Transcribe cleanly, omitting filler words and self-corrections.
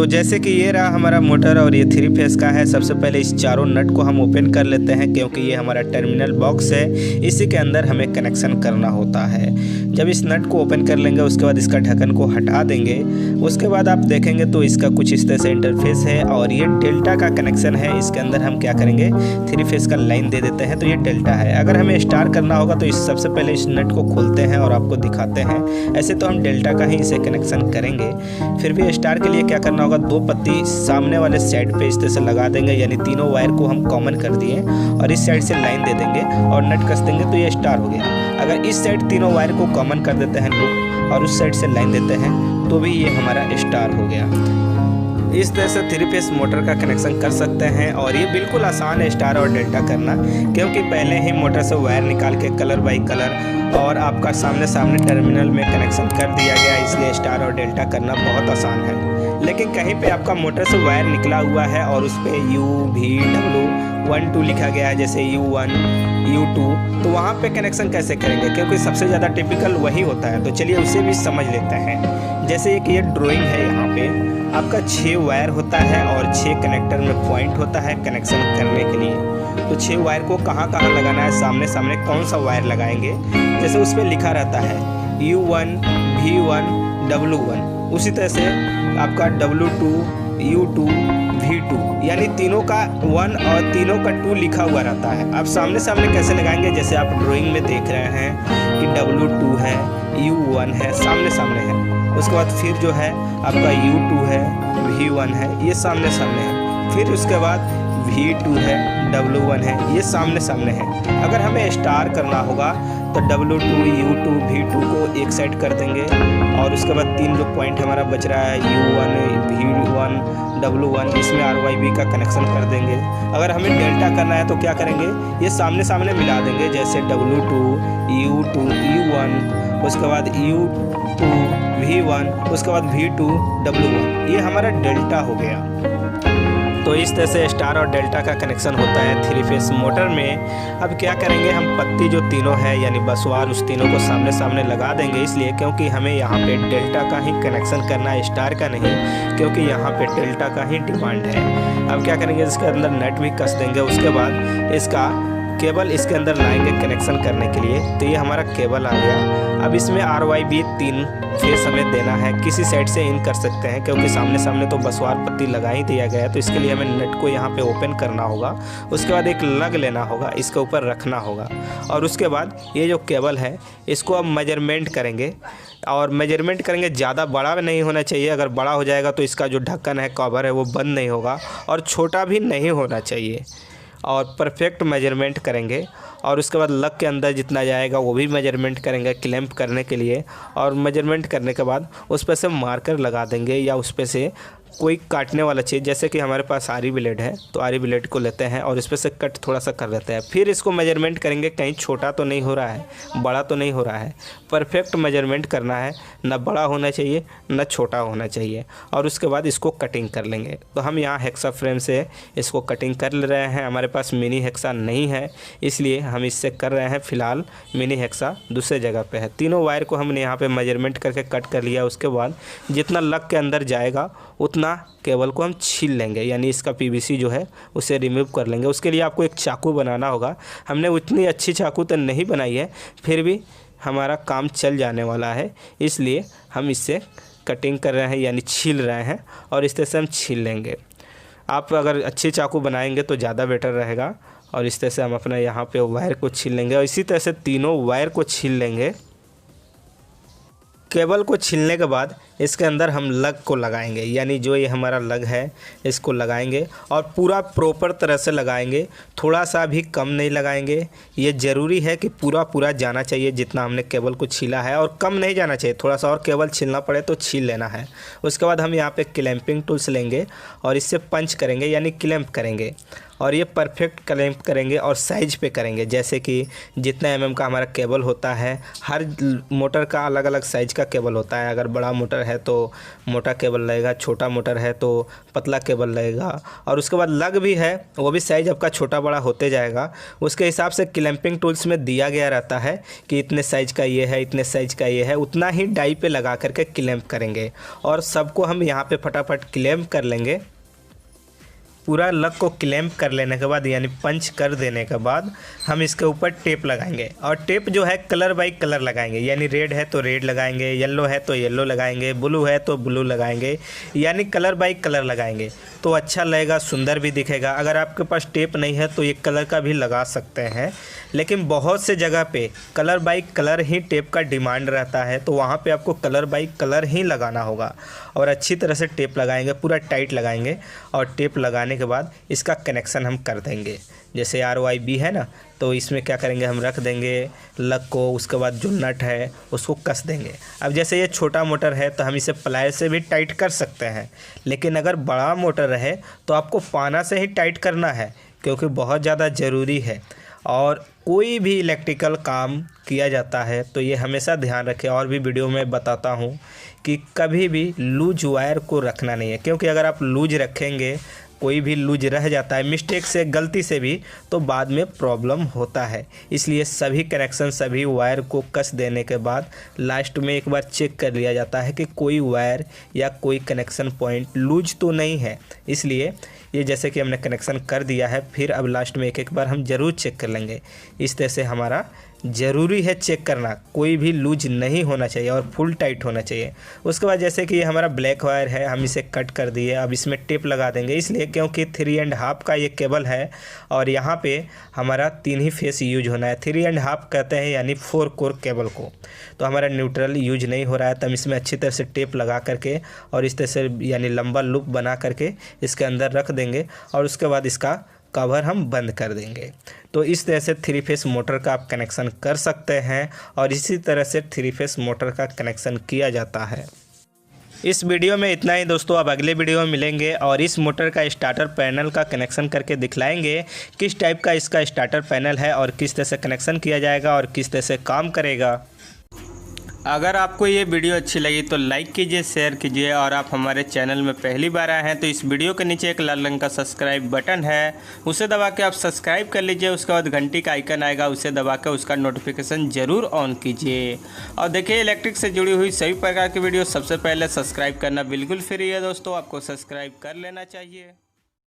तो जैसे कि ये रहा हमारा मोटर और ये 3 फेस का है। सबसे पहले इस चारों नट को हम ओपन कर लेते हैं क्योंकि ये हमारा टर्मिनल बॉक्स है, इसी के अंदर हमें कनेक्शन करना होता है। जब इस नट को ओपन कर लेंगे उसके बाद इसका ढक्कन को हटा देंगे। उसके बाद आप देखेंगे तो इसका कुछ इस तरह से इंटरफेस है और ये डेल्टा का कनेक्शन है। इसके अंदर हम क्या करेंगे, 3 फेस का लाइन दे देते हैं, तो ये डेल्टा है। अगर हमें स्टार करना होगा तो इस सबसे पहले इस नट को खोलते हैं और आपको दिखाते हैं। ऐसे तो हम डेल्टा का ही इसे कनेक्शन करेंगे। फिर भी स्टार के लिए क्या करना होगा, 2 पत्ती सामने वाले साइड पे इस तरह से लगा देंगे, यानी तीनों वायर को हम कॉमन कर दिए और इस साइड से लाइन दे देंगे और नट कस देंगे तो ये स्टार हो गया। अगर इस साइड तीनों वायर को कॉमन कर देते हैं लूप और उस साइड से लाइन देते हैं तो भी ये हमारा स्टार हो गया। इस तरह से 3 फेस मोटर का कनेक्शन कर सकते हैं और ये बिल्कुल आसान है स्टार और डेल्टा करना, क्योंकि पहले ही मोटर से वायर निकाल के कलर बाई कलर और आपका सामने टर्मिनल में कनेक्शन कर दिया गया, इसलिए स्टार और डेल्टा करना बहुत आसान है। लेकिन कहीं पे आपका मोटर से वायर निकला हुआ है और उस पर UVW12 लिखा गया है, जैसे U1 U2, तो वहाँ पे कनेक्शन कैसे करेंगे, क्योंकि सबसे ज़्यादा टिपिकल वही होता है। तो चलिए उसे भी समझ लेते हैं। जैसे कि ये ड्राइंग है, यहाँ पे आपका 6 वायर होता है और 6 कनेक्टर में पॉइंट होता है कनेक्शन करने के लिए। तो 6 वायर को कहाँ लगाना है, सामने कौन सा वायर लगाएंगे, जैसे उस पर लिखा रहता है U1 V1 W1, उसी तरह से आपका W2 U2 V2, यानी तीनों का 1 और तीनों का 2 लिखा हुआ रहता है। आप सामने कैसे लगाएंगे, जैसे आप ड्राइंग में देख रहे हैं कि W2 है, U1 है, सामने है। उसके बाद फिर जो है आपका U2 है, V1 है, ये सामने है। फिर उसके बाद V2 है, W1 है, ये सामने है। अगर हमें स्टार करना होगा तो W2 U2 V2 को एक साइड कर देंगे और उसके बाद 3 जो पॉइंट हमारा बच रहा है U1 V1 W1, इसमें RYB का कनेक्शन कर देंगे। अगर हमें डेल्टा करना है तो क्या करेंगे, ये सामने मिला देंगे, जैसे W2 U2 U1, उसके बाद U2 V1, उसके बाद V2 W1, ये हमारा डेल्टा हो गया। तो इस तरह से स्टार और डेल्टा का कनेक्शन होता है 3 फेस मोटर में। अब क्या करेंगे, हम पत्ती जो तीनों है यानी बसवार, उस तीनों को सामने लगा देंगे, इसलिए क्योंकि हमें यहाँ पे डेल्टा का ही कनेक्शन करना है, स्टार का नहीं, क्योंकि यहाँ पे डेल्टा का ही डिमांड है। अब क्या करेंगे, इसके अंदर नट भी कस देंगे। उसके बाद इसका केबल इसके अंदर लाएंगे कनेक्शन करने के लिए, तो ये हमारा केबल आ गया। अब इसमें RYB 3 फेस हमें देना है, किसी साइड से इन कर सकते हैं, क्योंकि सामने तो बसवार पत्ती लगा ही दिया गया है, तो इसके लिए हमें नट को यहाँ पे ओपन करना होगा। उसके बाद एक लग लेना होगा, इसके ऊपर रखना होगा और उसके बाद ये जो केबल है इसको अब मेजरमेंट करेंगे और मेजरमेंट करेंगे। ज़्यादा बड़ा नहीं होना चाहिए, अगर बड़ा हो जाएगा तो इसका जो ढक्कन है, कवर है, वो बंद नहीं होगा, और छोटा भी नहीं होना चाहिए। और परफेक्ट मेजरमेंट करेंगे और उसके बाद लग के अंदर जितना जाएगा वो भी मेजरमेंट करेंगे क्लैंप करने के लिए। और मेजरमेंट करने के बाद उस पर से मार्कर लगा देंगे या उस पर से कोई काटने वाला चीज़, जैसे कि हमारे पास आरी ब्लेड है तो आरी ब्लेड को लेते हैं और इस पर से कट थोड़ा सा कर लेते हैं। फिर इसको मेजरमेंट करेंगे, कहीं छोटा तो नहीं हो रहा है, बड़ा तो नहीं हो रहा है, परफेक्ट मेजरमेंट करना है, ना बड़ा होना चाहिए ना छोटा होना चाहिए। और उसके बाद इसको कटिंग कर लेंगे। तो हम यहाँ हेक्सा फ्रेम से इसको कटिंग कर ले रहे हैं। हमारे पास मिनी हेक्सा नहीं है, इसलिए हम इससे कर रहे हैं। फ़िलहाल मिनी हेक्सा दूसरे जगह पे है। तीनों वायर को हमने यहाँ पे मेजरमेंट करके कट कर लिया। उसके बाद जितना लग के अंदर जाएगा उतना केबल को हम छील लेंगे, यानी इसका PVC जो है उसे रिमूव कर लेंगे। उसके लिए आपको एक चाकू बनाना होगा। हमने उतनी अच्छी चाकू तो नहीं बनाई है, फिर भी हमारा काम चल जाने वाला है, इसलिए हम इससे कटिंग कर रहे हैं, यानी छील रहे हैं और इस तरह से हम छील लेंगे। आप अगर अच्छी चाकू बनाएंगे तो ज़्यादा बेटर रहेगा। और इस तरह से हम अपना यहाँ पे वायर को छील लेंगे और इसी तरह से तीनों वायर को छील लेंगे। केबल को छीलने के बाद इसके अंदर हम लग को लगाएंगे, यानी जो ये हमारा लग है इसको लगाएंगे और पूरा प्रॉपर तरह से लगाएंगे, थोड़ा सा भी कम नहीं लगाएंगे। ये ज़रूरी है कि पूरा जाना चाहिए जितना हमने केबल को छीला है, और कम नहीं जाना चाहिए, थोड़ा सा और केबल छीलना पड़े तो छील लेना है। उसके बाद हम यहाँ पे क्लैंपिंग टूल्स लेंगे और इससे पंच करेंगे, यानी क्लैंप करेंगे। और ये परफेक्ट क्लैंप करेंगे और साइज पे करेंगे। जैसे कि जितना mm का हमारा केबल होता है, हर मोटर का अलग अलग साइज का केबल होता है। अगर बड़ा मोटर है तो मोटा केबल लगेगा, छोटा मोटर है तो पतला केबल लगेगा, और उसके बाद लग भी है वो भी साइज आपका छोटा बड़ा होते जाएगा। उसके हिसाब से क्लैंपिंग टूल्स में दिया गया रहता है कि इतने साइज का ये है, इतने साइज का ये है, उतना ही डाई पे लगा करके क्लैंप करेंगे। और सबको हम यहाँ पे फटाफट क्लैंप कर लेंगे। पूरा लग को क्लैंप कर लेने के बाद यानी पंच कर देने के बाद हम इसके ऊपर टेप लगाएंगे। और टेप जो है कलर बाई कलर लगाएंगे, यानी रेड है तो रेड लगाएंगे, येलो है तो येलो लगाएंगे, ब्लू है तो ब्लू लगाएंगे, यानी कलर बाई कलर लगाएंगे तो अच्छा लगेगा, सुंदर भी दिखेगा। अगर आपके पास टेप नहीं है तो ये कलर का भी लगा सकते हैं, लेकिन बहुत से जगह पे colour by colour he tape का डिमांड रहता है, तो वहाँ पे आपको कलर बाई कलर ही लगाना होगा। और अच्छी तरह से टेप लगाएंगे, पूरा टाइट लगाएंगे, और टेप लगाने के बाद इसका कनेक्शन हम कर देंगे। जैसे ROIB है ना, तो इसमें क्या करेंगे, हम रख देंगे लग को, उसके बाद जो नट है उसको कस देंगे। अब जैसे ये छोटा मोटर है तो हम इसे प्लाई से भी टाइट कर सकते हैं, लेकिन अगर बड़ा मोटर है तो आपको पाना से ही टाइट करना है, क्योंकि बहुत ज़्यादा ज़रूरी है। और कोई भी इलेक्ट्रिकल काम किया जाता है तो ये हमेशा ध्यान रखें, और भी वीडियो में बताता हूँ कि कभी भी लूज वायर को रखना नहीं है, क्योंकि अगर आप लूज रखेंगे, कोई भी लूज रह जाता है मिस्टेक से, गलती से भी, तो बाद में प्रॉब्लम होता है। इसलिए सभी कनेक्शन, सभी वायर को कस देने के बाद लास्ट में एक बार चेक कर लिया जाता है कि कोई वायर या कोई कनेक्शन पॉइंट लूज तो नहीं है। इसलिए ये जैसे कि हमने कनेक्शन कर दिया है, फिर अब लास्ट में एक एक बार हम ज़रूर चेक कर लेंगे। इस तरह से हमारा ज़रूरी है चेक करना, कोई भी लूज नहीं होना चाहिए और फुल टाइट होना चाहिए। उसके बाद जैसे कि ये हमारा ब्लैक वायर है, हम इसे कट कर दिए। अब इसमें टेप लगा देंगे, इसलिए क्योंकि 3.5 का ये केबल है और यहाँ पे हमारा 3 ही फेस यूज होना है। 3.5 कहते हैं यानी 4 कोर केबल को, तो हमारा न्यूट्रल यूज नहीं हो रहा है। तो हम इसमें अच्छी तरह से टेप लगा करके और इस तरह से यानी लंबा लूप बना करके इसके अंदर रख देंगे, और उसके बाद इसका कवर हम बंद कर देंगे। तो इस तरह से 3 फेस मोटर का आप कनेक्शन कर सकते हैं, और इसी तरह से 3 फेस मोटर का कनेक्शन किया जाता है। इस वीडियो में इतना ही दोस्तों, अब अगले वीडियो में मिलेंगे और इस मोटर का स्टार्टर पैनल का कनेक्शन करके दिखलाएंगे किस टाइप का इसका स्टार्टर पैनल है और किस तरह से कनेक्शन किया जाएगा और किस तरह से काम करेगा। अगर आपको ये वीडियो अच्छी लगी तो लाइक कीजिए, शेयर कीजिए, और आप हमारे चैनल में पहली बार आए हैं तो इस वीडियो के नीचे एक लाल रंग का सब्सक्राइब बटन है, उसे दबा के आप सब्सक्राइब कर लीजिए। उसके बाद घंटी का आइकन आएगा, उसे दबा के उसका नोटिफिकेशन ज़रूर ऑन कीजिए। और देखिए, इलेक्ट्रिक से जुड़ी हुई सभी प्रकार की वीडियो सबसे पहले सब्सक्राइब करना बिल्कुल फ्री है दोस्तों, आपको सब्सक्राइब कर लेना चाहिए।